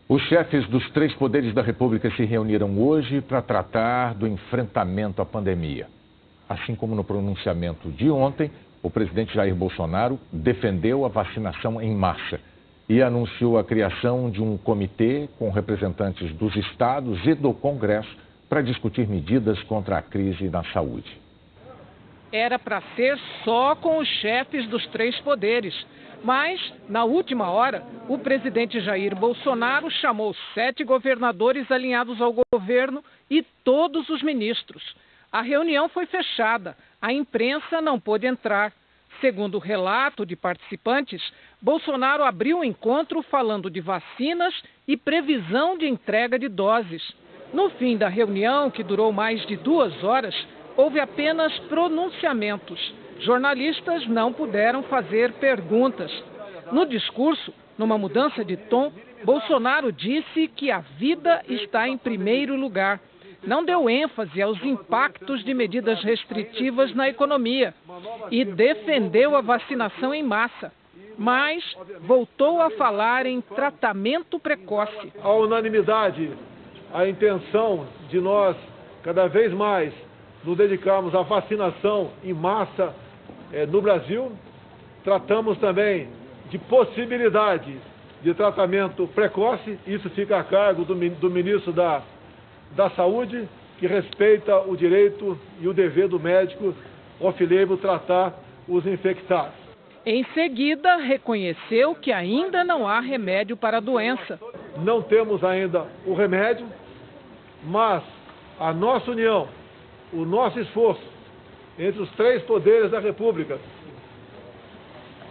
Os chefes dos três poderes da República se reuniram hoje para tratar do enfrentamento à pandemia. Assim como no pronunciamento de ontem, o presidente Jair Bolsonaro defendeu a vacinação em massa e anunciou a criação de um comitê com representantes dos estados e do Congresso para discutir medidas contra a crise na saúde. Era para ser só com os chefes dos três poderes. Mas, na última hora, o presidente Jair Bolsonaro chamou 7 governadores alinhados ao governo e todos os ministros. A reunião foi fechada, a imprensa não pôde entrar. Segundo o relato de participantes, Bolsonaro abriu o encontro falando de vacinas e previsão de entrega de doses. No fim da reunião, que durou mais de 2 horas, houve apenas pronunciamentos. Jornalistas não puderam fazer perguntas. No discurso, numa mudança de tom, Bolsonaro disse que a vida está em primeiro lugar. Não deu ênfase aos impactos de medidas restritivas na economia e defendeu a vacinação em massa. Mas voltou a falar em tratamento precoce. A unanimidade, a intenção de nós, cada vez mais, nos dedicarmos à vacinação em massa no Brasil. Tratamos também de possibilidade de tratamento precoce. Isso fica a cargo do ministro da Saúde, que respeita o direito e o dever do médico off-label tratar os infectados. Em seguida, reconheceu que ainda não há remédio para a doença. Não temos ainda o remédio, mas a nossa união, o nosso esforço entre os três poderes da República,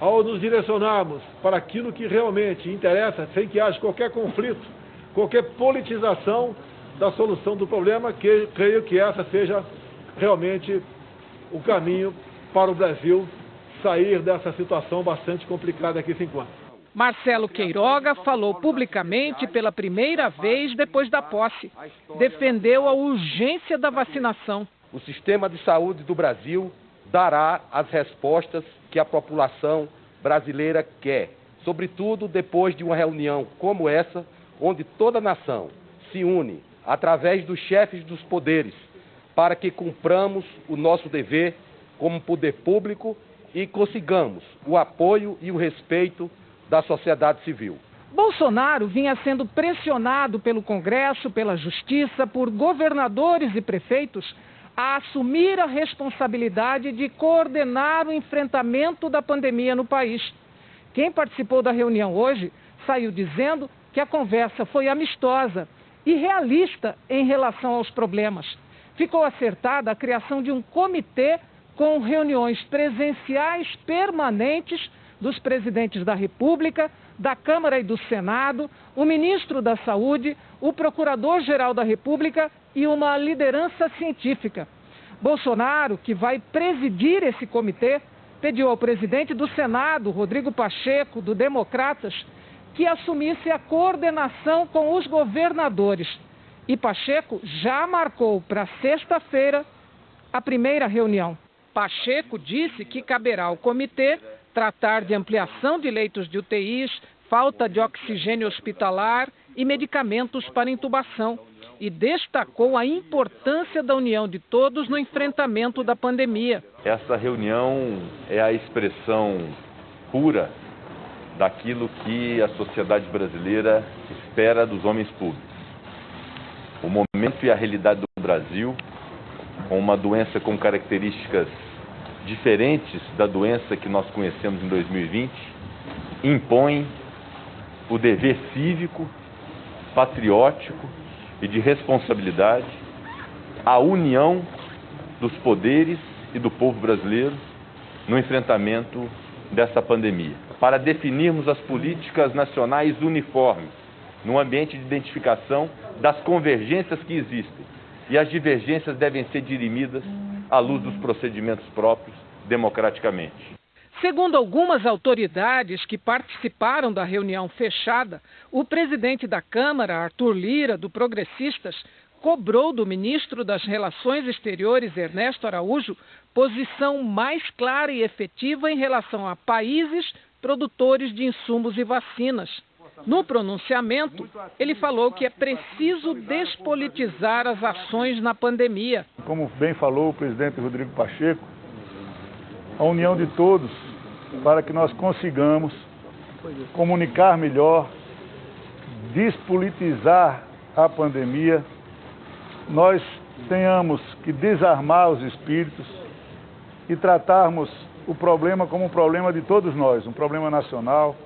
ao nos direcionarmos para aquilo que realmente interessa, sem que haja qualquer conflito, qualquer politização da solução do problema, que creio que essa seja realmente o caminho para o Brasil sair dessa situação bastante complicada que se encontra. Marcelo Queiroga falou publicamente pela primeira vez depois da posse. Defendeu a urgência da vacinação. O sistema de saúde do Brasil dará as respostas que a população brasileira quer, sobretudo depois de uma reunião como essa, onde toda a nação se une através dos chefes dos poderes para que cumpramos o nosso dever como poder público e consigamos o apoio e o respeito da sociedade civil. Bolsonaro vinha sendo pressionado pelo Congresso, pela Justiça, por governadores e prefeitos a assumir a responsabilidade de coordenar o enfrentamento da pandemia no país. Quem participou da reunião hoje saiu dizendo que a conversa foi amistosa e realista em relação aos problemas. Ficou acertada a criação de um comitê com reuniões presenciais permanentes dos presidentes da República, da Câmara e do Senado, o ministro da Saúde, o Procurador-Geral da República e uma liderança científica. Bolsonaro, que vai presidir esse comitê, pediu ao presidente do Senado, Rodrigo Pacheco, do Democratas, que assumisse a coordenação com os governadores. E Pacheco já marcou para sexta-feira a primeira reunião. Pacheco disse que caberá ao comitê tratar de ampliação de leitos de UTIs, falta de oxigênio hospitalar e medicamentos para intubação. E destacou a importância da união de todos no enfrentamento da pandemia. Essa reunião é a expressão pura daquilo que a sociedade brasileira espera dos homens públicos. O momento e a realidade do Brasil, com uma doença com características diferentes da doença que nós conhecemos em 2020, impõe o dever cívico, patriótico e de responsabilidade, a união dos poderes e do povo brasileiro no enfrentamento dessa pandemia, para definirmos as políticas nacionais uniformes, num ambiente de identificação das convergências que existem. E as divergências devem ser dirimidas à luz dos procedimentos próprios, democraticamente. Segundo algumas autoridades que participaram da reunião fechada, o presidente da Câmara, Arthur Lira, do Progressistas, cobrou do ministro das Relações Exteriores, Ernesto Araújo, posição mais clara e efetiva em relação a países produtores de insumos e vacinas. No pronunciamento, ele falou que é preciso despolitizar as ações na pandemia. Como bem falou o presidente Rodrigo Pacheco, a união de todos para que nós consigamos comunicar melhor, despolitizar a pandemia, nós tenhamos que desarmar os espíritos e tratarmos o problema como um problema de todos nós, um problema nacional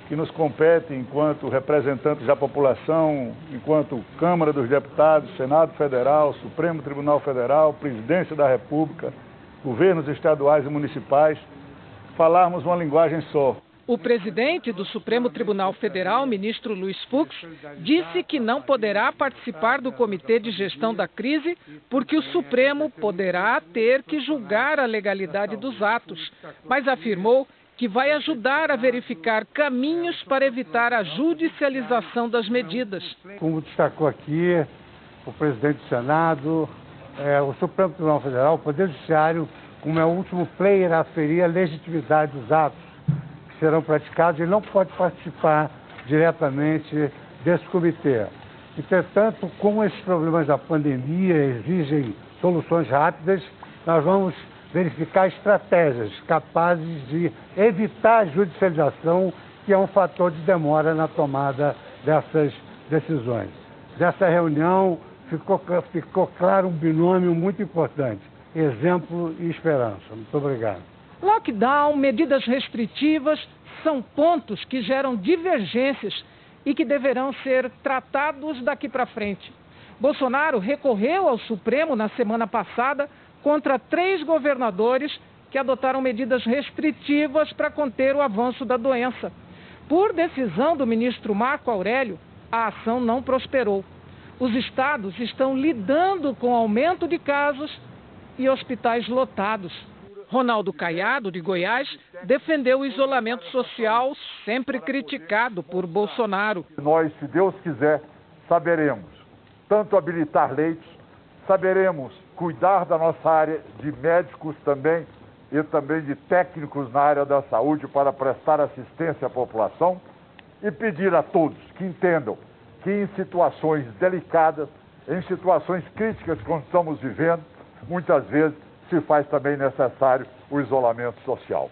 que nos compete enquanto representantes da população, enquanto Câmara dos Deputados, Senado Federal, Supremo Tribunal Federal, Presidência da República, governos estaduais e municipais, falarmos uma linguagem só. O presidente do Supremo Tribunal Federal, ministro Luiz Fux, disse que não poderá participar do Comitê de Gestão da Crise porque o Supremo poderá ter que julgar a legalidade dos atos, mas afirmou que vai ajudar a verificar caminhos para evitar a judicialização das medidas. Como destacou aqui o presidente do Senado, o Supremo Tribunal Federal, o Poder Judiciário, como é o último player a aferir a legitimidade dos atos que serão praticados, ele não pode participar diretamente desse comitê. Entretanto, como esses problemas da pandemia exigem soluções rápidas, nós vamos verificar estratégias capazes de evitar a judicialização, que é um fator de demora na tomada dessas decisões. Dessa reunião ficou claro um binômio muito importante: exemplo e esperança. Muito obrigado. Lockdown, medidas restritivas são pontos que geram divergências e que deverão ser tratados daqui para frente. Bolsonaro recorreu ao Supremo na semana passada contra 3 governadores que adotaram medidas restritivas para conter o avanço da doença. Por decisão do ministro Marco Aurélio, a ação não prosperou. Os estados estão lidando com aumento de casos e hospitais lotados. Ronaldo Caiado, de Goiás, defendeu o isolamento social, sempre criticado por Bolsonaro. Nós, se Deus quiser, saberemos tanto habilitar leitos, saberemos cuidar da nossa área de médicos também e também de técnicos na área da saúde para prestar assistência à população e pedir a todos que entendam que em situações delicadas, em situações críticas como estamos vivendo, muitas vezes se faz também necessário o isolamento social.